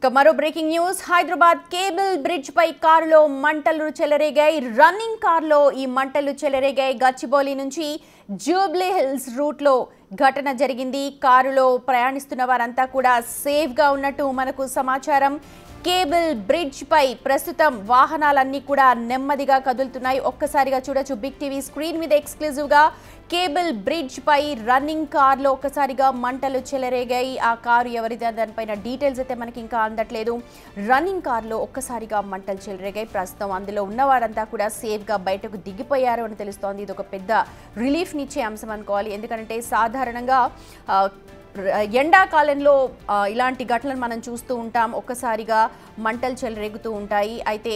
ఇక మరో breaking news Hyderabad cable bridge పై కారులో మంటలు చెలరేగాయి. రన్నింగ్ కార్లో ఈ మంటలు చెలరేగాయి. గచ్చిబౌలి నుంచి జూబ్లీ హిల్స్ రూట్ లో ఘటన జరిగింది. కారులో ప్రయాణిస్తున్న వారంతా కూడా సేఫ్ గా ఉన్నట్టు మనకు సమాచారం. కేబుల్ బ్రిడ్జ్ పై ప్రస్తుతం వాహనాలన్నీ కూడా నెమ్మదిగా కదులుతున్నాయి. ఒక్కసారిగా చూడొచ్చు బిగ్ టీవీ స్క్రీన్ మీద ఎక్స్క్లూజివ్ గా కేబుల్ బ్రిడ్జ్ పై రన్నింగ్ కార్లో ఒక్కసారిగా మంటలు చెలరేగాయి. ఆ కారు ఎవరిదే దానిపైన డీటెయిల్స్ అయితే మనకి ఇంకా అందట్లేదు. రన్నింగ్ కార్లో ఒక్కసారిగా మంటలు చెలరేగాయి. ప్రస్తుతం అందులో ఉన్నవారంతా కూడా సేఫ్ గా బయటకు దిగిపోయారు అని తెలుస్తోంది. ఇది ఒక పెద్ద రిలీఫ్ నిచ్చే అంశం అనుకోవాలి. ఎందుకంటే సాధారణంగా ఎండాకాలంలో ఇలాంటి ఘటనలు మనం చూస్తూ ఉంటాం. ఒక్కసారిగా మంటలు చెలరేగుతూ ఉంటాయి. అయితే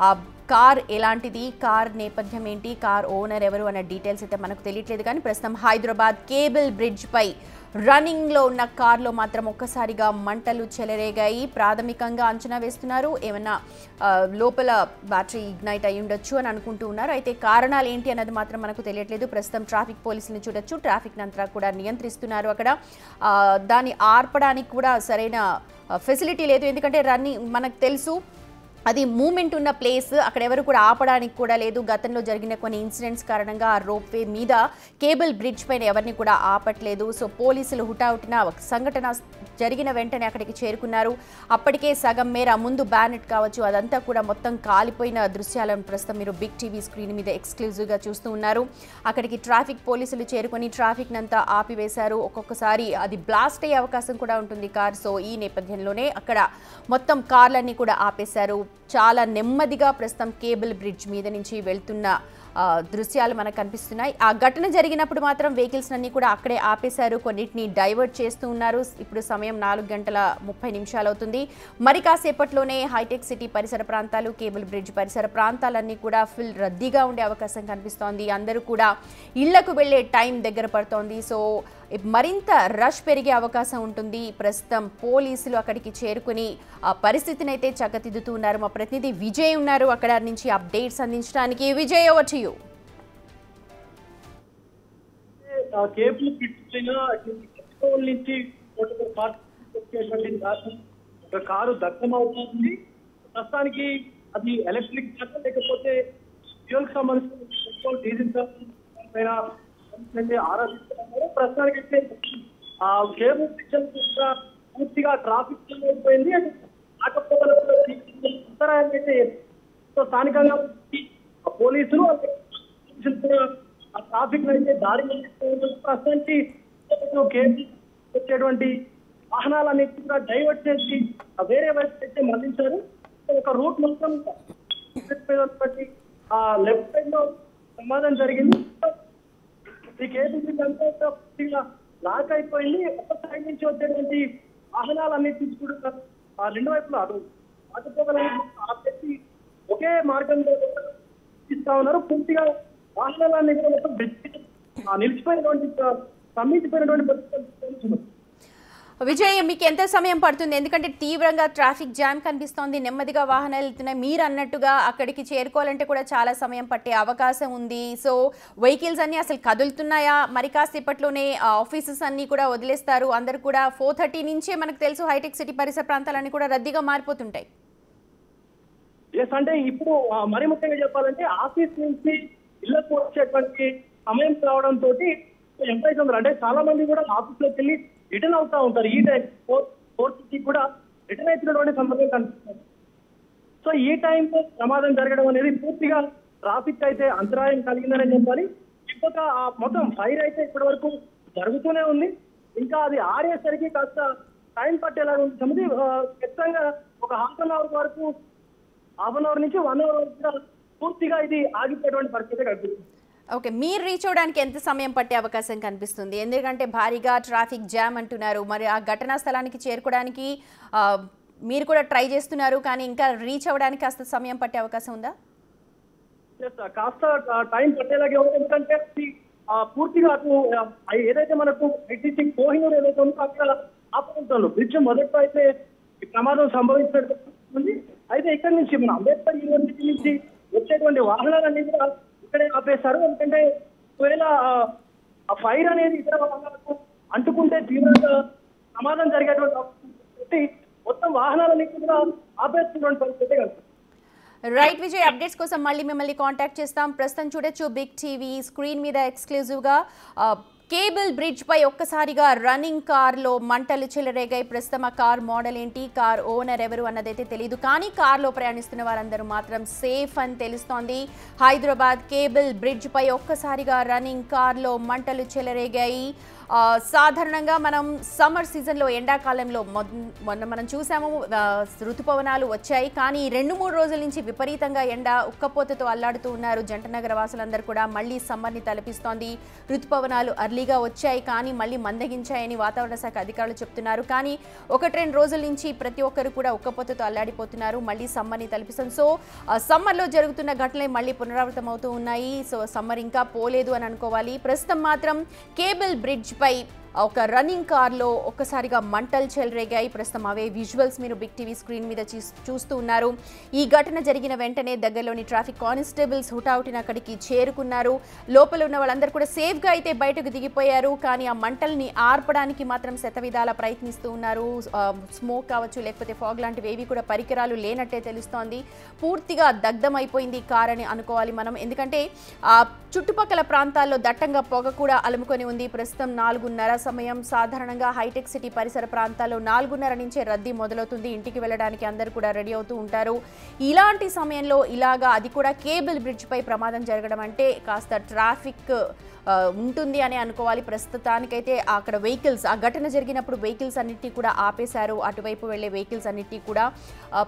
ఆ కార్ ఎలాంటిది, కార్ నేపథ్యం ఏంటి, కార్ ఓనర్ ఎవరు అనే డీటెయిల్స్ అయితే మనకు తెలియట్లేదు. కానీ ప్రస్తుతం హైదరాబాద్ కేబుల్ బ్రిడ్జ్ పై రన్నింగ్లో ఉన్న కార్లో మాత్రం ఒక్కసారిగా మంటలు చెలరేగాయి. ప్రాథమికంగా అంచనా వేస్తున్నారు ఏమన్నా లోపల బ్యాటరీ ఇగ్నైట్ అయి ఉండొచ్చు అని అనుకుంటూ ఉన్నారు. అయితే కారణాలు ఏంటి అన్నది మాత్రం మనకు తెలియట్లేదు. ప్రస్తుతం ట్రాఫిక్ పోలీసులను చూడొచ్చు. ట్రాఫిక్ అంతా కూడా నియంత్రిస్తున్నారు. అక్కడ దాన్ని ఆర్పడానికి కూడా సరైన ఫెసిలిటీ లేదు. ఎందుకంటే రన్నింగ్ మనకు తెలుసు అది మూమెంట్ ఉన్న ప్లేస్, అక్కడ ఎవరు కూడా ఆపడానికి కూడా లేదు. గతంలో జరిగిన కొన్ని ఇన్సిడెంట్స్ కారణంగా ఆ రోప్వే మీద కేబుల్ బ్రిడ్జ్ పైన ఎవరిని కూడా ఆపట్లేదు. సో పోలీసులు హుటాహుటిన సంఘటన జరిగిన వెంటనే అక్కడికి చేరుకున్నారు. అప్పటికే సగం మేర ముందు బ్యానెట్ కావచ్చు అదంతా కూడా మొత్తం కాలిపోయిన దృశ్యాలను ప్రస్తుతం మీరు బిగ్ టీవీ స్క్రీన్ మీద ఎక్స్క్లూజివ్గా చూస్తూ ఉన్నారు. అక్కడికి ట్రాఫిక్ పోలీసులు చేరుకొని ట్రాఫిక్ నంతా ఆపివేశారు. ఒక్కొక్కసారి అది బ్లాస్ట్ అయ్యే అవకాశం కూడా ఉంటుంది కార్. సో ఈ నేపథ్యంలోనే అక్కడ మొత్తం కార్లన్నీ కూడా ఆపేశారు. చాలా నెమ్మదిగా ప్రస్తుతం కేబుల్ బ్రిడ్జ్ మీద నుంచి వెళ్తున్న దృశ్యాలు మనకు కనిపిస్తున్నాయి. ఆ ఘటన జరిగినప్పుడు మాత్రం వెహికల్స్ అన్ని కూడా అక్కడే ఆపేశారు. కొన్నిటిని డైవర్ట్ చేస్తూ ఉన్నారు. ఇప్పుడు సమయం 4:30 అవుతుంది. మరి కాసేపట్లోనే హైటెక్ సిటీ పరిసర ప్రాంతాలు, కేబుల్ బ్రిడ్జ్ పరిసర ప్రాంతాలన్నీ కూడా ఫుల్ రద్దీగా ఉండే అవకాశం కనిపిస్తోంది. అందరూ కూడా ఇళ్లకు వెళ్లే టైం దగ్గర పడుతోంది. సో మరింత రష్ పెరిగే అవకాశం ఉంటుంది. ప్రస్తుతం పోలీసులు అక్కడికి చేరుకుని ఆ పరిస్థితిని అయితే చక్కదిద్దుతూ ఉన్నారు. మా ప్రతినిధి విజయ్ ఉన్నారు అక్కడ నుంచి అప్డేట్స్ అందించడానికి. Vijay, over to you. Cable bridge నుంచి ఒక కారు దగ్ధమవుతుంది. ప్రస్తుతానికి అది ఎలక్ట్రిక్ కార్ లేకపోతే ఫ్యూయల్ కి సంబంధించిన పెట్రోల్, డీజిల్ పైన ఆరాధిస్తున్నారు. ప్రస్తుతానికి అయితే ఆ కేబుల్ బ్రిడ్జ్ పూర్తిగా ట్రాఫిక్ అయిపోయింది. అంతరాయం అయితే స్థానికంగా పోలీసులు ఆ ట్రాఫిక్ అయితే దారి ప్రస్తుతానికి కేబుల్ వచ్చేటువంటి వాహనాలన్నీ కూడా డైవర్ట్ చేసి వేరే వైపు అయితే మళ్లించారు. ఒక రూట్ మొత్తం లెఫ్ట్ సైడ్ లో ప్రమాదం జరిగింది. ఈ కేబుల్ బ్రిడ్జ్ అంతా పూర్తిగా లాక్ అయిపోయింది. ఒక సైడ్ నుంచి వచ్చేటువంటి వాహనాలన్నింటి కూడా రెండు వైపులా ఆటోపోగలని ఆపేసి ఒకే మార్గంలో ఇస్తా ఉన్నారు. పూర్తిగా వాహనాలన్నీ కూడా మొత్తం బ్రిడ్జ్ నిలిచిపోయినటువంటి స్తంభించిపోయినటువంటి పరిస్థితులు. విజయ్, మీకు ఎంత సమయం పడుతుంది? ఎందుకంటే తీవ్రంగా ట్రాఫిక్ జామ్ కనిపిస్తోంది. నెమ్మదిగా వాహనాలు వెళ్తున్నాయి. మీరు అన్నట్టుగా అక్కడికి చేరుకోవాలంటే కూడా చాలా సమయం పట్టే అవకాశం ఉంది. సో వెహికల్స్ అన్ని అసలు కదులుతున్నాయా? మరి కాసేపట్లోనే ఆఫీసెస్ అన్ని కూడా వదిలేస్తారు. అందరు కూడా 4:30 నుంచే మనకు తెలుసు హైటెక్ సిటీ పరిసర ప్రాంతాలన్నీ కూడా రద్దీగా మారిపోతుంటాయి. ఎస్, అంటే ఇప్పుడు మరి ముఖ్యంగా చెప్పాలంటే ఆఫీస్ నుంచి ఇళ్లకు వచ్చేటువంటి సమయం రావడంతో ఎంప్లాయీస్ అందరూ అంటే చాలా మంది కూడా ఆఫీస్లోకి వెళ్ళి రిటర్న్ అవుతా ఉంటారు. ఈ టైం 4:30 కూడా రిటర్న్ అవుతున్నటువంటి సందర్భం కనిపిస్తుంది. సో ఈ టైంలో ప్రమాదం జరగడం అనేది పూర్తిగా ట్రాఫిక్ అయితే అంతరాయం కలిగిందనే చెప్పాలి. ఇంకొక మొత్తం ఫైర్ అయితే ఇప్పటి వరకు జరుగుతూనే ఉంది. ఇంకా అది ఆరేసరికి కాస్త టైం పట్టేలాగా ఉంటుంది. ఖచ్చితంగా ఒక హాఫ్ అన్ అవర్ నుంచి 1 అవర్ వరకు పూర్తిగా ఇది ఆగిపోయేటువంటి పరిస్థితి కనిపిస్తుంది. ఓకే, మీరు రీచ్ అవడానికి ఎంత సమయం పట్టే అవకాశం కనిపిస్తుంది? ఎందుకంటే భారీగా ట్రాఫిక్ జామ్ అంటున్నారు. మరి ఆ ఘటనా స్థలానికి చేరుకోవడానికి మీరు కూడా ట్రై చేస్తున్నారు, కానీ ఇంకా రీచ్ అవ్వడానికి కాస్త సమయం పట్టే అవకాశం ఉందా? కాస్త టైం పట్టేలాగే ఉంది. ఎందుకంటే పూర్తిగా ఏదైతే మనకు ఐటీసీ కోహినూర్ ఏదైతే ఉందో అక్కడ ఆపరేషన్లో బ్రిడ్జ్ మొదట్లో అయితే ఈ ప్రమాదం సంభవించినట్టు ఉంది. అయితే ఇక్కడ నుంచి మన అంబేద్కర్ యూనివర్సిటీ నుంచి వచ్చేటువంటి వాహనాలన్నీ కూడా ఇక్కడే ఆపేశారు. ఎందుకంటే ఒకవేళ ఆ ఫైర్ అనేది ఇతర వాహనాలకు అంటుకుంటే తీవ్రంగా ప్రమాదం జరిగేటువంటి మొత్తం వాహనాలని కూడా ఆపేస్తున్నటువంటి పరిస్థితి కనుక. రైట్ విజయ్, అప్డేట్స్ కోసం మళ్ళీ మిమ్మల్ని కాంటాక్ట్ చేస్తాం. ప్రస్తుతం చూడొచ్చు బిగ్ టీవీ స్క్రీన్ మీద ఎక్స్క్లూజివ్గా కేబుల్ బ్రిడ్జ్ పై ఒక్కసారిగా రన్నింగ్ కార్లో మంటలు చెలరేగాయి. ప్రస్తుతం ఆ కార్ మోడల్ ఏంటి, కార్ ఓనర్ ఎవరు అన్నదైతే తెలియదు, కానీ కార్లో ప్రయాణిస్తున్న వారందరూ మాత్రం సేఫ్ అని తెలుస్తోంది. హైదరాబాద్ కేబుల్ బ్రిడ్జ్ పై ఒక్కసారిగా రన్నింగ్ కార్లో మంటలు చెలరేగాయి. సాధారణంగా మనం సమ్మర్ సీజన్లో ఎండాకాలంలో మొన్న మనం చూసాము ఋతుపవనాలు వచ్చాయి, కానీ 2-3 రోజుల నుంచి విపరీతంగా ఎండ ఉక్కపోతతో అల్లాడుతూ ఉన్నారు జంటనగర వాసులందరూ కూడా. మళ్ళీ సమ్మర్ని తలపిస్తోంది. ఋతుపవనాలు అర్లీగా వచ్చాయి కానీ మళ్ళీ మందగించాయని వాతావరణ శాఖ అధికారులు చెప్తున్నారు. కానీ 1-2 రోజుల నుంచి ప్రతి ఒక్కరు కూడా ఉక్కపోతతో అల్లాడిపోతున్నారు. మళ్ళీ సమ్మర్ని తలపిస్తుంది. సో సమ్మర్లో జరుగుతున్న ఘటనలే మళ్ళీ పునరావృతం అవుతూ ఉన్నాయి. సో సమ్మర్ ఇంకా పోలేదు అని అనుకోవాలి. ప్రస్తుతం మాత్రం కేబుల్ బ్రిడ్జ్ పై ఒక రన్నింగ్ కార్లో ఒక్కసారిగా మంటలు చెలరేగాయి. ప్రస్తుతం అవే విజువల్స్ మీరు బిగ్ టీవీ స్క్రీన్ మీద చూస్తూ ఉన్నారు. ఈ ఘటన జరిగిన వెంటనే దగ్గరలోని ట్రాఫిక్ కానిస్టేబుల్స్ హుటాహుటిన అక్కడికి చేరుకున్నారు. లోపల ఉన్న వాళ్ళందరూ కూడా సేఫ్గా అయితే బయటకు దిగిపోయారు. కానీ ఆ మంటల్ని ఆర్పడానికి మాత్రం శతవిధాల ప్రయత్నిస్తూ ఉన్నారు. స్మోక్ కావచ్చు, లేకపోతే ఫాగ్ లాంటివి ఏవి కూడా పరికరాలు లేనట్టే తెలుస్తోంది. పూర్తిగా దగ్ధమైపోయింది కార్ అని అనుకోవాలి మనం. ఎందుకంటే చుట్టుపక్కల ప్రాంతాల్లో దట్టంగా పొగ కూడా అలుముకొని ఉంది. ప్రస్తుతం 4:30 సమయం. సాధారణంగా హైటెక్ సిటీ పరిసర ప్రాంతాల్లో 4:30 నుంచే రద్దీ మొదలవుతుంది. ఇంటికి వెళ్ళడానికి అందరూ కూడా రెడీ అవుతూ ఉంటారు. ఇలాంటి సమయంలో ఇలాగా, అది కూడా కేబుల్ బ్రిడ్జ్ పై ప్రమాదం జరగడం అంటే కాస్త ట్రాఫిక్ ఉంటుంది అని అనుకోవాలి. ప్రస్తుతానికైతే అక్కడ వెహికల్స్, ఆ ఘటన జరిగినప్పుడు వెహికల్స్ అన్నిటినీ కూడా ఆపేశారు. అటువైపు వెళ్లే వెహికల్స్ అన్నిటినీ కూడా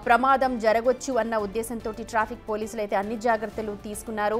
ప్రమాదం జరగవచ్చు అన్న ఉద్దేశంతో ట్రాఫిక్ పోలీసులు అయితే అన్ని జాగ్రత్తలు తీసుకున్నారు.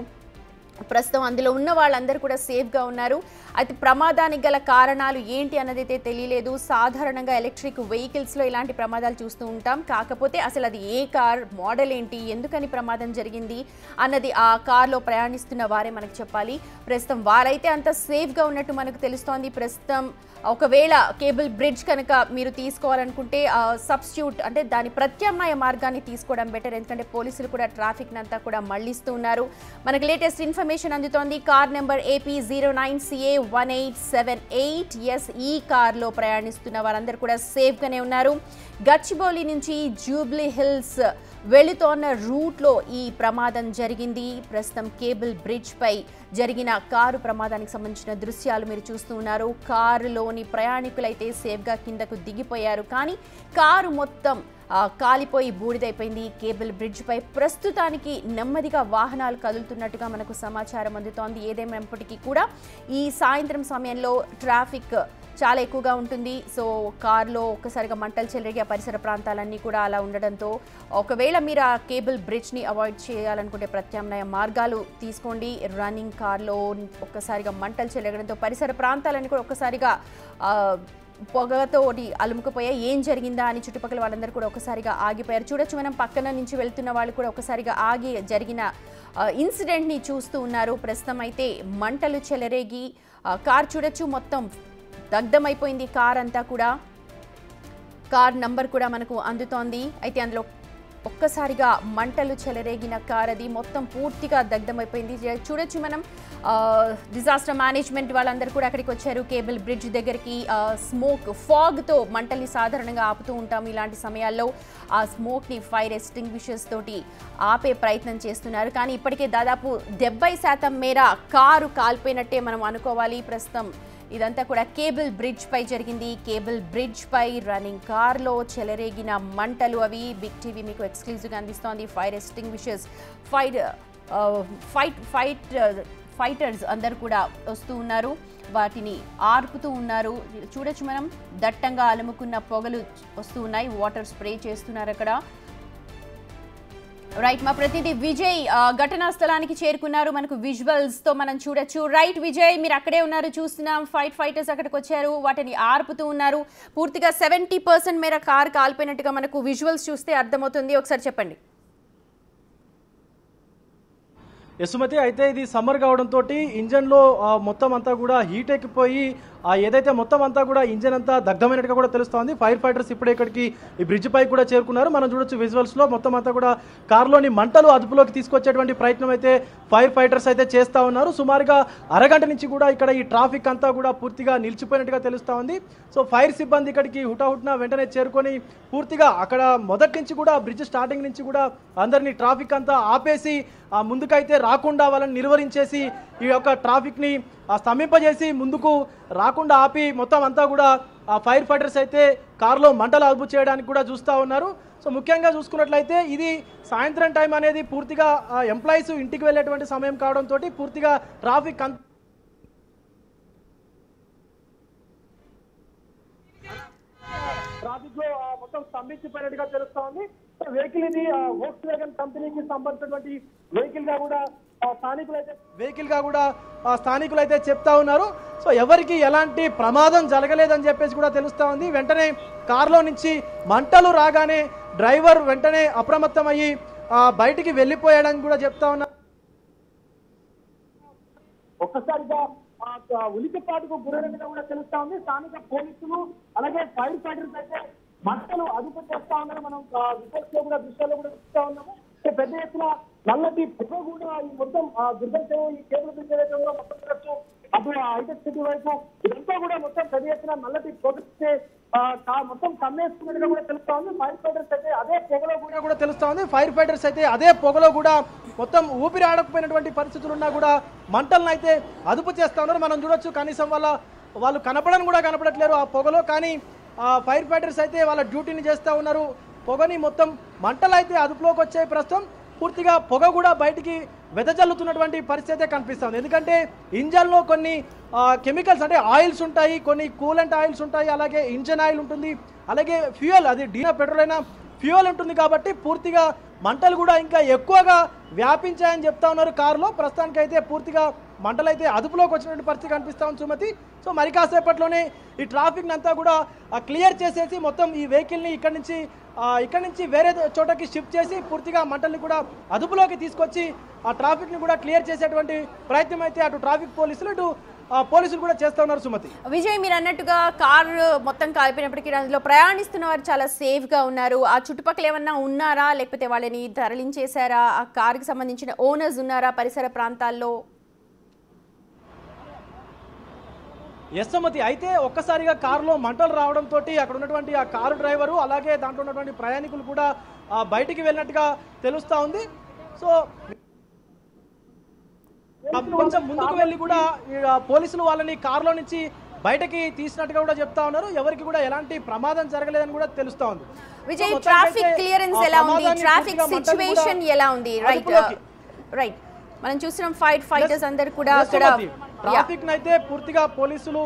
ప్రస్తుతం అందులో ఉన్న వాళ్ళందరూ కూడా సేఫ్గా ఉన్నారు. అయితే ప్రమాదానికి గల కారణాలు ఏంటి అన్నదైతే తెలియలేదు. సాధారణంగా ఎలక్ట్రిక్ వెహికల్స్లో ఇలాంటి ప్రమాదాలు చూస్తూ ఉంటాం. కాకపోతే అసలు అది ఏ కార్ మోడల్ ఏంటి, ఎందుకని ప్రమాదం జరిగింది అన్నది ఆ కార్లో ప్రయాణిస్తున్న వారే మనకు చెప్పాలి. ప్రస్తుతం వారైతే అంత సేఫ్గా ఉన్నట్టు మనకు తెలుస్తోంది. ప్రస్తుతం ఒకవేళ కేబుల్ బ్రిడ్జ్ కనుక మీరు తీసుకోవాలనుకుంటే సబ్స్టిట్యూట్ అంటే దాని ప్రత్యామ్నాయ మార్గాన్ని తీసుకోవడం బెటర్. ఎందుకంటే పోలీసులు కూడా ట్రాఫిక్ అంతా కూడా మళ్లిస్తూ ఉన్నారు. మనకు లేటెస్ట్ ఇన్ఫర్మేషన్ అందుతోంది. Car number AP09CA1878. ఈ కార్లో ప్రయాణిస్తున్న వారందరూ కూడా సేఫ్గానే ఉన్నారు. గచ్చిబౌలి నుంచి జూబ్లీ హిల్స్ వెళుతోన్న రూట్లో ఈ ప్రమాదం జరిగింది. ప్రస్తుతం కేబుల్ బ్రిడ్జ్ పై జరిగిన కారు ప్రమాదానికి సంబంధించిన దృశ్యాలు మీరు చూస్తూ ఉన్నారు. కారులోని ప్రయాణికులైతే సేఫ్గా కిందకు దిగిపోయారు, కానీ కారు మొత్తం కాలిపోయి బూడిదైపోయింది. కేబుల్ బ్రిడ్జ్ పై ప్రస్తుతానికి నెమ్మదిగా వాహనాలు కదులుతున్నట్టుగా మనకు సమాచారం అందుతోంది. ఏదేమైనప్పటికీ కూడా ఈ సాయంత్రం సమయంలో ట్రాఫిక్ చాలా ఎక్కువగా ఉంటుంది. సో కార్లో ఒక్కసారిగా మంటలు చెలరేగి ఆ పరిసర ప్రాంతాలన్నీ కూడా అలా ఉండడంతో ఒకవేళ మీరు ఆ కేబుల్ బ్రిడ్జ్ని అవాయిడ్ చేయాలనుకుంటే ప్రత్యామ్నాయ మార్గాలు తీసుకోండి. రన్నింగ్ కార్లో ఒక్కసారిగా మంటలు చెలరగడంతో పరిసర ప్రాంతాలన్నీ కూడా ఒక్కసారిగా పొగతో అలుముకుపోయాయి. ఏం జరిగిందా అని చుట్టుపక్కల వాళ్ళందరూ కూడా ఒకసారిగా ఆగిపోయారు. చూడొచ్చు మనం పక్కన నుంచి వెళ్తున్న వాళ్ళు కూడా ఒకసారిగా ఆగి జరిగిన ఇన్సిడెంట్ని చూస్తూ ఉన్నారు. ప్రస్తుతం అయితే మంటలు చెలరేగి కార్ చూడొచ్చు మొత్తం దగ్ధమైపోయింది. కార్ అంతా కూడా, కార్ నంబర్ కూడా మనకు అందుతోంది. అయితే అందులో ఒక్కసారిగా మంటలు చెలరేగిన కార్ అది మొత్తం పూర్తిగా దగ్ధమైపోయింది. చూడొచ్చు మనం డిజాస్టర్ మేనేజ్మెంట్ వాళ్ళందరూ కూడా అక్కడికి వచ్చారు కేబుల్ బ్రిడ్జ్ దగ్గరికి. స్మోక్, ఫాగ్తో మంటల్ని సాధారణంగా ఆపుతూ ఉంటాం. ఇలాంటి సమయాల్లో ఆ స్మోక్ని ఫైర్ ఎక్స్టింగ్విషర్స్ తోటి ఆపే ప్రయత్నం చేస్తున్నారు. కానీ ఇప్పటికే దాదాపు 70% మేర కారు కాలిపోయినట్టే మనం అనుకోవాలి. ప్రస్తుతం ఇదంతా కూడా కేబుల్ బ్రిడ్జ్ పై జరిగింది. కేబుల్ బ్రిడ్జ్ పై రన్నింగ్ కార్లో చెలరేగిన మంటలు అవి. బిగ్ టీవీ మీకు ఎక్స్క్లూజివ్గా అందిస్తోంది. ఫైర్ ఎక్స్టింగ్విషర్స్, ఫైటర్స్ అందరూ కూడా వస్తూ ఉన్నారు, వాటిని ఆర్పుతూ ఉన్నారు. చూడొచ్చు మనం దట్టంగా అలుముకున్న పొగలు వస్తూ ఉన్నాయి. వాటర్ స్ప్రే చేస్తున్నారు అక్కడ. రైట్, మా ప్రతినిధి విజయ్ ఘటనా స్థలానికి చేరుకున్నారు. మనకు విజువల్స్ తో మనం చూడొచ్చు. రైట్ విజయ్, మీరు అక్కడే ఉన్నారు, చూస్తున్నాం. ఫైటర్స్ అక్కడికి వచ్చారు, వాటిని ఆర్పుతూ ఉన్నారు. పూర్తిగా 70% మేర కార్ కాలిపోయినట్టుగా మనకు విజువల్స్ చూస్తే అర్థమవుతుంది. ఒకసారి చెప్పండి. యశుమతి అయితే ఇది సమ్మర్ కావడంతో ఇంజన్లో మొత్తం అంతా కూడా హీట్ ఎక్కిపోయి ఏదైతే మొత్తం అంతా కూడా ఇంజన్ అంతా దగ్ధమైనట్టుగా కూడా తెలుస్తోంది. ఫైర్ ఫైటర్స్ ఇప్పుడే ఇక్కడికి ఈ బ్రిడ్జ్ పై కూడా చేరుకున్నారు. మనం చూడొచ్చు విజువల్స్లో మొత్తం అంతా కూడా కారులోని మంటలు అదుపులోకి తీసుకొచ్చేటువంటి ప్రయత్నం అయితే ఫైర్ ఫైటర్స్ అయితే చేస్తూ ఉన్నారు. సుమారుగా అరగంట నుంచి కూడా ఇక్కడ ఈ ట్రాఫిక్ అంతా కూడా పూర్తిగా నిలిచిపోయినట్టుగా తెలుస్తూ ఉంది. సో ఫైర్ సిబ్బంది ఇక్కడికి హుటాహుటిన వెంటనే చేరుకొని పూర్తిగా అక్కడ మొదటి నుంచి కూడా బ్రిడ్జ్ స్టార్టింగ్ నుంచి కూడా అందరినీ ట్రాఫిక్ అంతా ఆపేసి ముందుకైతే రాకుండా వాళ్ళని నిర్వహించేసి ఈ యొక్క ట్రాఫిక్ని స్తంభింపజేసి ముందుకు రాకుండా ఆపి మొత్తం అంతా కూడా ఫైర్ ఫైటర్స్ అయితే కారులో మంటలు అదుపు చేయడానికి కూడా చూస్తూ ఉన్నారు. సో ముఖ్యంగా చూసుకున్నట్లయితే ఇది సాయంత్రం టైం అనేది పూర్తిగా ఎంప్లాయీస్ ఇంటికి వెళ్ళేటువంటి సమయం కావడంతో పూర్తిగా ట్రాఫిక్ ట్రాఫిక్ లో మొత్తం స్తంభించిపోయినట్టుగా తెలుస్తా ఉంది. వెహికల్ ఇది వోక్స్ వ్యాగన్ కంపెనీకి సంబంధించినటువంటి వెహికల్ గా కూడా స్థానికులు అయితే చెప్తా ఉన్నారు. సో ఎవరికి ఎలాంటి ప్రమాదం జరగలేదని చెప్పేసి కూడా తెలుస్తా ఉంది. వెంటనే కారులో నుంచి మంటలు రాగానే డ్రైవర్ వెంటనే అప్రమత్తమయ్యి బయటికి వెళ్ళిపోయాడని కూడా చెప్తా ఉన్నారు. ఒక్కసారిగా ఉలికిపాటుకు గురైనట్టుగా కూడా తెలుస్తా ఉంది. స్థానిక పోలీసులు అలాగే ఫైర్ ఫైటర్స్ అయితే మంటలు అదుపు చేస్తా ఉన్నారు. మనం దృశ్యాల్లో కూడా చూస్తా ఉన్నాము. పెద్ద ఎత్తున నల్లటి పొగ కూడా ఈ మొత్తం దుర్గం ఈ కేబుల్ బ్రిడ్జ్ ఏదైతే మొత్తం చూడొచ్చు. అప్పుడు హైటెక్ సిటీ వైపు ఇదంతా కూడా మొత్తం పెద్ద ఎత్తున నల్లటి పొగ మొత్తం కమ్మేస్తున్నట్టుగా కూడా తెలుస్తా ఉంది. ఫైర్ ఫైటర్స్ అయితే అదే పొగలో కూడా తెలుస్తా ఉంది. ఫైర్ ఫైటర్స్ అయితే అదే పొగలో కూడా మొత్తం ఊపిరి ఆడకపోయినటువంటి పరిస్థితులు ఉన్నా కూడా మంటలను అయితే అదుపు చేస్తా ఉన్నారు. మనం చూడొచ్చు కనీసం వాళ్ళు కనపడట్లేరు ఆ పొగలో. కానీ ఫైర్ ఫైటర్స్ అయితే వాళ్ళ డ్యూటీని చేస్తూ ఉన్నారు. పొగని మొత్తం మంటలు అయితే అదుపులోకి వచ్చే ప్రస్తుతం పూర్తిగా పొగ కూడా బయటికి వెదజల్లుతున్నటువంటి పరిస్థితి కనిపిస్తుంది. ఎందుకంటే ఇంజన్లో కొన్ని కెమికల్స్ అంటే ఆయిల్స్ ఉంటాయి, కొన్ని కూలెంట్ ఆయిల్స్ ఉంటాయి, అలాగే ఇంజన్ ఆయిల్ ఉంటుంది, అలాగే ఫ్యూయల్ అది పెట్రోల్ అయినా ఫ్యూయల్ ఉంటుంది. కాబట్టి పూర్తిగా మంటలు కూడా ఇంకా ఎక్కువగా వ్యాపించాయని చెప్తా ఉన్నారు కారులో. ప్రస్తుతానికి అయితే పూర్తిగా మంటలు అయితే అదుపులోకి వచ్చినటువంటి పరిస్థితి కనిపిస్తా ఉంది సుమతి. సో మరి కాసేపట్లోనే ఈ ట్రాఫిక్ అంతా కూడా క్లియర్ చేసేసి మొత్తం ఈ వెహికల్ని ఇక్కడ నుంచి వేరే చోటకి షిఫ్ట్ చేసి పూర్తిగా మంటల్ని కూడా అదుపులోకి తీసుకొచ్చి ఆ ట్రాఫిక్ని కూడా క్లియర్ చేసేటువంటి ప్రయత్నం అయితే అటు ట్రాఫిక్ పోలీసులు ఇటు పోలీసులు కూడా చేస్తూ ఉన్నారు సుమతి. విజయ్, మీరు అన్నట్టుగా కారు మొత్తం కాలిపోయినప్పటికీ అందులో ప్రయాణిస్తున్న వారు చాలా సేఫ్గా ఉన్నారు. ఆ చుట్టుపక్కల ఏమన్నా ఉన్నారా, లేకపోతే వాళ్ళని తరలించేశారా? ఆ కారుకి సంబంధించిన ఓనర్స్ ఉన్నారా పరిసర ప్రాంతాల్లో? యశోమతి అయితే ఒక్కసారిగా కారులో మంటలు రావడంతో అక్కడ ఉన్నటువంటి ఆ కారు డ్రైవరు అలాగే దాంట్లో ఉన్నటువంటి ప్రయాణికులు కూడా బయటికి వెళ్ళినట్టుగా తెలుస్తా ఉంది. సో కొంచెం ముందుకు వెళ్ళి కూడా పోలీసులు వాళ్ళని కారులో నుంచి బయటకి తీసినట్టుగా కూడా చెప్తా ఉన్నారు. ఎవరికి కూడా ఎలాంటి ప్రమాదం జరగలేదని కూడా తెలుస్తా ఉంది. విజయ్, ట్రాఫిక్ క్లియరెన్స్ ఎలా ఉంది? ట్రాఫిక్ సిచ్యువేషన్ ఎలా ఉంది? రైట్ మనం చూస్తున్నాం ఫైర్ ఫైటర్స్ అందరు కూడా అక్కడ ట్రాఫిక్ అయితే పూర్తిగా పోలీసులు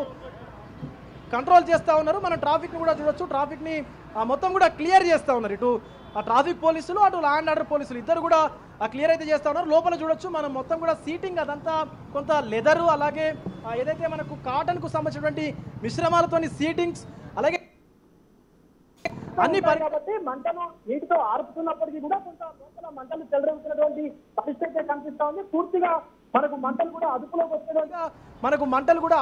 కంట్రోల్ చేస్తా ఉన్నారు. మనం ట్రాఫిక్ ని కూడా చూడొచ్చు. ట్రాఫిక్ ని మొత్తం కూడా క్లియర్ చేస్తా ఉన్నారు. ఇటు ట్రాఫిక్ పోలీసులు అటు లా అండ్ ఆర్డర్ పోలీసులు ఇద్దరు కూడా క్లియర్ అయితే చేస్తా ఉన్నారు. లోపల చూడొచ్చు మనం మొత్తం కూడా సీటింగ్ అదంతా కొంత లెదరు అలాగే ఏదైతే మనకు కాటన్ కు సంబంధించినటువంటి మిశ్రమాలతోని సీటింగ్స్ అలాగే అన్ని కాబట్టి మంటలు నీటితో ఆర్పుతున్నప్పటికీ కూడా కొంత లోపల మంటలు చెలరేగుతున్నటువంటి పరిస్థితి కనిపిస్తా ఉంది. పూర్తిగా మనకు మంటలు కూడా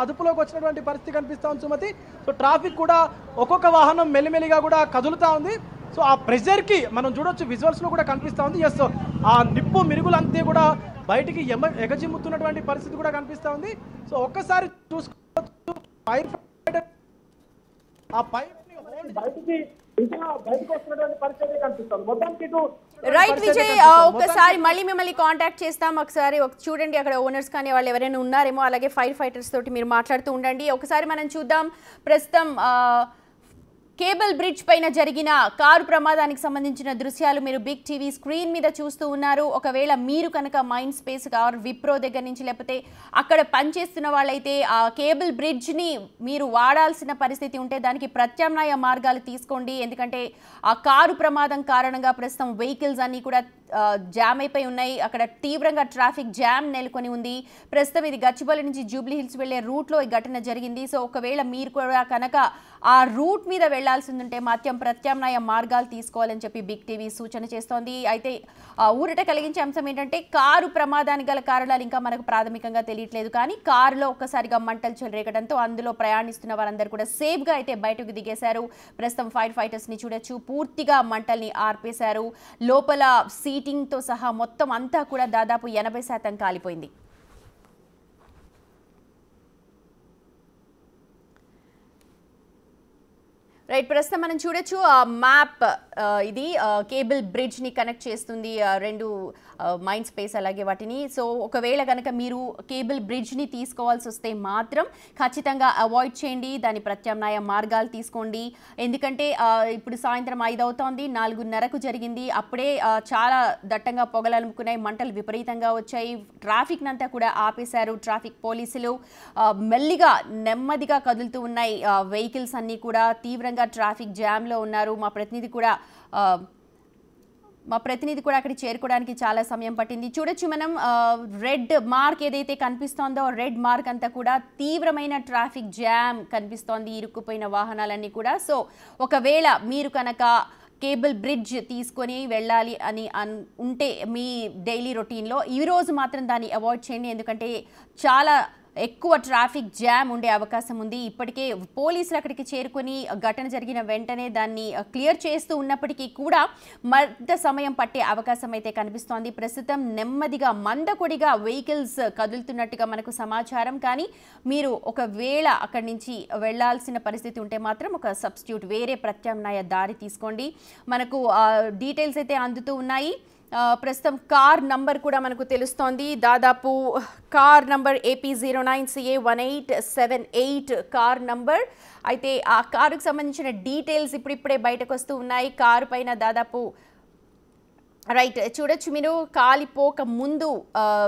అదుపులోకి వచ్చినటువంటి పరిస్థితి కనిపిస్తా ఉంది సుమతి. సో ట్రాఫిక్ కూడా ఒక్కొక్క వాహనం మెల్లిమెల్లిగా కూడా కదులుతా ఉంది. సో ఆ ప్రెషర్ కి మనం చూడొచ్చు విజువల్స్ లో కూడా కనిపిస్తా ఉంది. ఎస్, ఆ నిప్పు మిరుగులంతా కూడా బయటికి ఎగజిమ్ముతున్నటువంటి పరిస్థితి కూడా కనిపిస్తా ఉంది. సో ఒక్కసారి చూసుకోవచ్చు ఫైర్ ఫైటర్ ఆ పైప్ బయటకు వస్తున్నటువంటి పరిస్థితి కనిపిస్తుంది మొత్తానికి. రైట్ విజయ్, ఒకసారి మళ్ళీ మిమ్మల్ని కాంటాక్ట్ చేస్తాం. ఒకసారి చూడండి అక్కడ ఓనర్స్ కానీ వాళ్ళు ఎవరైనా ఉన్నారేమో, అలాగే ఫైర్ ఫైటర్స్ తోటి మీరు మాట్లాడుతూ ఉండండి. ఒకసారి మనం చూద్దాం ప్రస్తుతం కేబుల్ బ్రిడ్జ్ పైన జరిగిన కారు ప్రమాదానికి సంబంధించిన దృశ్యాలు మీరు బిగ్ టీవీ స్క్రీన్ మీద చూస్తూ ఉన్నారు. ఒకవేళ మీరు కనుక మైండ్ స్పేస్ ఆర్ విప్రో దగ్గర నుంచి లేకపోతే అక్కడ పనిచేస్తున్న వాళ్ళైతే ఆ కేబుల్ బ్రిడ్జ్ని మీరు వాడాల్సిన పరిస్థితి ఉంటే దానికి ప్రత్యామ్నాయ మార్గాలు తీసుకోండి. ఎందుకంటే ఆ కారు ప్రమాదం కారణంగా ప్రస్తుతం వెహికల్స్ అన్నీ కూడా జామ్ అయిపోయి ఉన్నాయి. అక్కడ తీవ్రంగా ట్రాఫిక్ జామ్ నెలకొని ఉంది. ప్రస్తుతం ఇది గచ్చిబౌలి నుంచి జూబ్లీ హిల్స్ వెళ్లే రూట్లో ఈ ఘటన జరిగింది. సో ఒకవేళ మీరు కూడా కనుక ఆ రూట్ మీద వెళ్లాల్సి ఉంటే మాత్రం ప్రత్యామ్నాయ మార్గాలు తీసుకోవాలని చెప్పి బిగ్ టీవీ సూచన చేస్తోంది. అయితే ఊరట కలిగించే అంశం ఏంటంటే కారు ప్రమాదానికి గల కారణాలు ఇంకా మనకు ప్రాథమికంగా తెలియట్లేదు. కానీ కారులో ఒక్కసారిగా మంటలు చెలరేగడంతో అందులో ప్రయాణిస్తున్న వారందరూ కూడా సేఫ్గా అయితే బయటకు దిగేశారు. ప్రస్తుతం ఫైర్ ఫైటర్స్ని చూడొచ్చు, పూర్తిగా మంటల్ని ఆర్పేశారు. లోపల సీటింగ్తో సహా మొత్తం అంతా కూడా దాదాపు 80% కాలిపోయింది. రైట్, ప్రస్తుతం మనం చూడొచ్చు ఆ మ్యాప్ ఇది కేబుల్ బ్రిడ్జ్ని కనెక్ట్ చేస్తుంది, రెండు మైండ్ స్పేస్ అలాగే వాటిని. సో ఒకవేళ కనుక మీరు కేబుల్ బ్రిడ్జ్ని తీసుకోవాల్సి వస్తే మాత్రం ఖచ్చితంగా అవాయిడ్ చేయండి, దాని ప్రత్యామ్నాయ మార్గాలు తీసుకోండి. ఎందుకంటే ఇప్పుడు సాయంత్రం 5 అవుతోంది, 4:30కు జరిగింది. అప్పుడే చాలా దట్టంగా పొగలనుకున్నాయి, మంటలు విపరీతంగా వచ్చాయి. ట్రాఫిక్ అంతా కూడా ఆపేశారు ట్రాఫిక్ పోలీసులు. మెల్లిగా నెమ్మదిగా కదులుతూ ఉన్నాయి వెహికల్స్ అన్నీ కూడా. తీవ్రంగా ట్రాఫిక్ జామ్లో ఉన్నారు. మా ప్రతినిధి కూడా అక్కడికి చేరుకోవడానికి చాలా సమయం పట్టింది. చూడొచ్చు మనం రెడ్ మార్క్ ఏదైతే కనిపిస్తోందో, రెడ్ మార్క్ అంతా కూడా తీవ్రమైన ట్రాఫిక్ జామ్ కనిపిస్తోంది, ఇరుక్కుపోయిన వాహనాలన్నీ కూడా. సో ఒకవేళ మీరు కనుక కేబుల్ బ్రిడ్జ్ తీసుకొని వెళ్ళాలి అని ఉంటే మీ డైలీ రొటీన్లో ఈరోజు మాత్రం దాన్ని అవాయిడ్ చేయండి. ఎందుకంటే చాలా ఎక్కువ ట్రాఫిక్ జామ్ ఉండే అవకాశం ఉంది. ఇప్పటికే పోలీసులు అక్కడికి చేరుకొని ఘటన జరిగిన వెంటనే దాన్ని క్లియర్ చేస్తూ ఉన్నప్పటికీ కూడా మరింత సమయం పట్టే అవకాశం అయితే కనిపిస్తోంది. ప్రస్తుతం నెమ్మదిగా మందకొడిగా వెహికల్స్ కదులుతున్నట్టుగా మనకు సమాచారం. కానీ మీరు ఒకవేళ అక్కడి నుంచి వెళ్లాల్సిన పరిస్థితి ఉంటే మాత్రం ఒక సబ్స్టిట్యూట్ వేరే ప్రత్యామ్నాయ దారి తీసుకోండి. మనకు డీటెయిల్స్ అయితే అందుతూ ఉన్నాయి. ప్రస్తుతం కార్ నంబర్ కూడా మనకు తెలుస్తోంది. దాదాపు car number AP09CA1878 car number. అయితే ఆ కారుకు సంబంధించిన డీటెయిల్స్ ఇప్పుడిప్పుడే బయటకు వస్తూ ఉన్నాయి. కారు పైన దాదాపు రైట్ చూడొచ్చు మీరు, కాలిపోక ముందు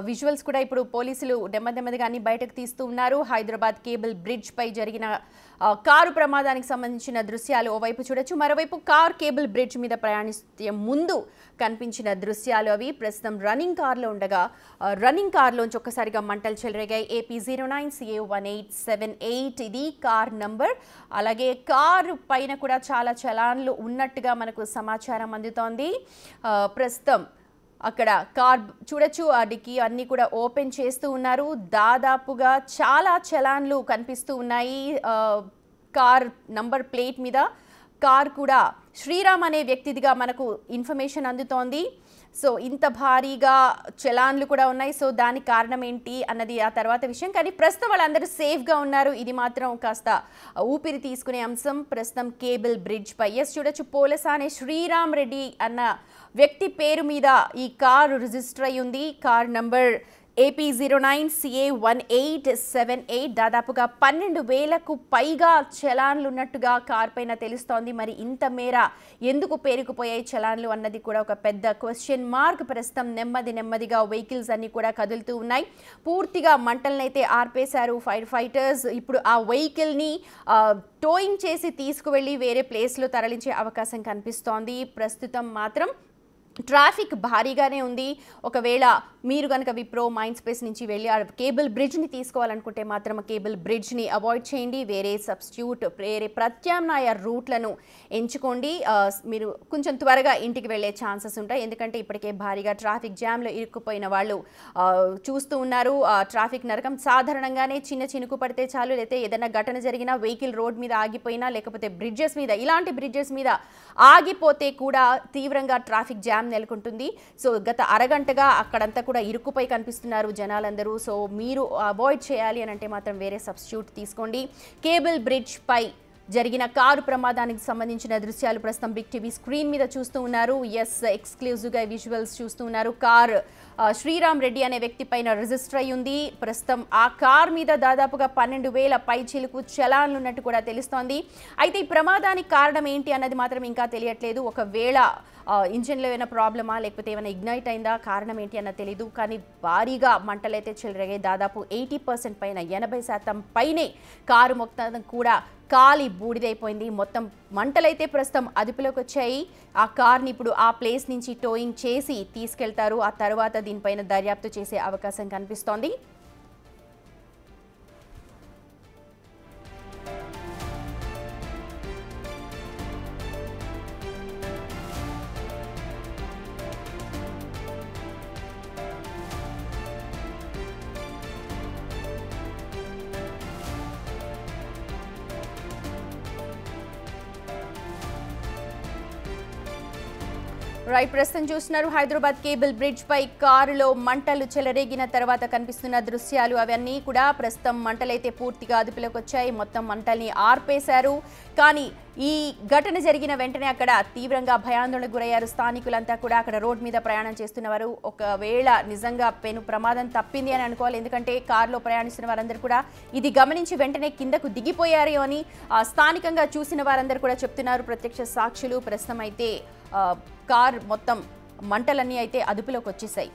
విజువల్స్ కూడా ఇప్పుడు పోలీసులు నెమ్మదిగా అన్ని బయటకు తీస్తూ ఉన్నారు. హైదరాబాద్ కేబుల్ బ్రిడ్జ్ పై జరిగిన కారు ప్రమాదానికి సంబంధించిన దృశ్యాలు ఓవైపు చూడొచ్చు, మరోవైపు కార్ కేబుల్ బ్రిడ్జ్ మీద ప్రయాణిస్తే ముందు కనిపించిన దృశ్యాలు అవి. ప్రస్తుతం రన్నింగ్ కార్లో ఉండగా రన్నింగ్ కార్లోంచి ఒక్కసారిగా మంటలు చెలరేగాయి. AP09CA1878 ఇది కార్ నంబర్. అలాగే కారు పైన కూడా చాలా చలాన్లు ఉన్నట్టుగా మనకు సమాచారం అందుతోంది. ప్రస్తుతం అక్కడ కార్ చూడొచ్చు, ఆ డిక్కీ అన్నీ కూడా ఓపెన్ చేస్తూ ఉన్నారు. దాదాపుగా చాలా చలాన్లు కనిపిస్తూ ఉన్నాయి కార్ నంబర్ ప్లేట్ మీద. కార్ కూడా శ్రీరామ్ అనే వ్యక్తిదిగా మనకు ఇన్ఫర్మేషన్ అందుతోంది. సో ఇంత భారీగా చలాన్లు కూడా ఉన్నాయి. సో దానికి కారణం ఏంటి అన్నది ఆ తర్వాత విషయం. కానీ ప్రస్తుతం వాళ్ళందరూ సేఫ్గా ఉన్నారు. ఇది మాత్రం కాస్త ఊపిరి తీసుకునే అంశం. ప్రస్తుతం కేబుల్ బ్రిడ్జ్ పై చూడొచ్చు, పోలసానే శ్రీరామ్ రెడ్డి అన్న వ్యక్తి పేరు మీద ఈ కారు రిజిస్టర్ అయి ఉంది. Car number AP09CA1878. దాదాపుగా 12,000కు పైగా చలాన్లు ఉన్నట్టుగా కార్ పైన తెలుస్తోంది. మరి ఇంత మేర ఎందుకు పేరుకుపోయాయి చలాన్లు అన్నది కూడా ఒక పెద్ద క్వశ్చన్ మార్క్. ప్రస్తుతం నెమ్మదిగా వెహికల్స్ అన్ని కూడా కదులుతూ ఉన్నాయి. పూర్తిగా మంటలనైతే ఆర్పేశారు ఫైర్ ఫైటర్స్. ఇప్పుడు ఆ వెహికల్ని టోయింగ్ చేసి తీసుకువెళ్ళి వేరే ప్లేస్లో తరలించే అవకాశం కనిపిస్తోంది. ప్రస్తుతం మాత్రం ట్రాఫిక్ భారీగానే ఉంది. ఒకవేళ మీరు కనుక విప్రో మైండ్ స్పేస్ నుంచి వెళ్ళి ఆ కేబుల్ బ్రిడ్జ్ని తీసుకోవాలనుకుంటే మాత్రం కేబుల్ బ్రిడ్జ్ని అవాయిడ్ చేయండి. వేరే సబ్స్టిట్యూట్ వేరే ప్రత్యామ్నాయ రూట్లను ఎంచుకోండి. మీరు కొంచెం త్వరగా ఇంటికి వెళ్ళే ఛాన్సెస్ ఉంటాయి. ఎందుకంటే ఇప్పటికే భారీగా ట్రాఫిక్ జామ్లో ఇరుక్కుపోయిన వాళ్ళు చూస్తూ ఉన్నారు. ట్రాఫిక్ నరకం సాధారణంగానే చిన్న చినుకు పడితే చాలు, లేకపోతే ఏదైనా ఘటన జరిగినా వెహికల్ రోడ్ మీద ఆగిపోయినా, లేకపోతే బ్రిడ్జెస్ మీద, ఇలాంటి బ్రిడ్జెస్ మీద ఆగిపోతే కూడా తీవ్రంగా ట్రాఫిక్ జామ్ నెలకొంటుంది. సో గత అరగంటగా అక్కడంతా కూడా ఇరుక్కుపై కనిపిస్తున్నారు జనాలందరూ. సో మీరు అవాయిడ్ చేయాలి అని అంటే మాత్రం వేరే సబ్స్టిట్యూట్ తీసుకోండి. కేబుల్ బ్రిడ్జ్ పై జరిగిన కారు ప్రమాదానికి సంబంధించిన దృశ్యాలు ప్రస్తుతం బిగ్ టీవీ స్క్రీన్ మీద చూస్తూ ఉన్నారు. ఎక్స్క్లూజివ్గా విజువల్స్ చూస్తూ ఉన్నారు. కార్ శ్రీరామ్ రెడ్డి అనే వ్యక్తి పైన రిజిస్టర్ అయి ఉంది. ప్రస్తుతం ఆ కార్ మీద దాదాపుగా 12,000 పై చిలుకు చలాన్లు ఉన్నట్టు కూడా తెలుస్తోంది. అయితే ఈ ప్రమాదానికి కారణం ఏంటి అన్నది మాత్రం ఇంకా తెలియట్లేదు. ఒకవేళ ఇంజిన్లో ఏమైనా ప్రాబ్లమా, లేకపోతే ఏమైనా ఇగ్నైట్ అయిందా, కారణం ఏంటి అన్నది తెలీదు. కానీ భారీగా మంటలైతే చెలరేగాయి. దాదాపు 80% పైన 80% పైనే కారు మొత్తం కూడా కాలి బూడిదైపోయింది. మొత్తం మంటలైతే ప్రస్తుతం అదుపులోకి వచ్చాయి. ఆ కార్ని ఇప్పుడు ఆ ప్లేస్ నుంచి టోయింగ్ చేసి తీసుకెళ్తారు. ఆ తర్వాత దీనిపైన దర్యాప్తు చేసే అవకాశం కనిపిస్తోంది. రైట్, ప్రస్తుతం చూస్తున్నారు హైదరాబాద్ కేబుల్ బ్రిడ్జ్ పై కారులో మంటలు చెలరేగిన తర్వాత కనిపిస్తున్న దృశ్యాలు. అవన్నీ కూడా ప్రస్తుతం మంటలైతే పూర్తిగా అదుపులోకి వచ్చాయి. మొత్తం మంటల్ని ఆర్పేశారు. కానీ ఈ ఘటన జరిగిన వెంటనే అక్కడ తీవ్రంగా భయాందోళనకు గురయ్యారు స్థానికులంతా కూడా. అక్కడ రోడ్ మీద ప్రయాణం చేస్తున్నవారు ఒకవేళ నిజంగా పెను ప్రమాదం తప్పింది అని అనుకోవాలి. ఎందుకంటే కారులో ప్రయాణిస్తున్న వారందరూ కూడా ఇది గమనించి వెంటనే కిందకు దిగిపోయారు అని స్థానికంగా చూసిన వారందరూ కూడా చెప్తున్నారు. ప్రత్యక్ష సాక్షులు. ప్రస్తుతం అయితే కార్ మొత్తం మంటలన్నీ అయితే అదుపులోకి వచ్చేసాయి.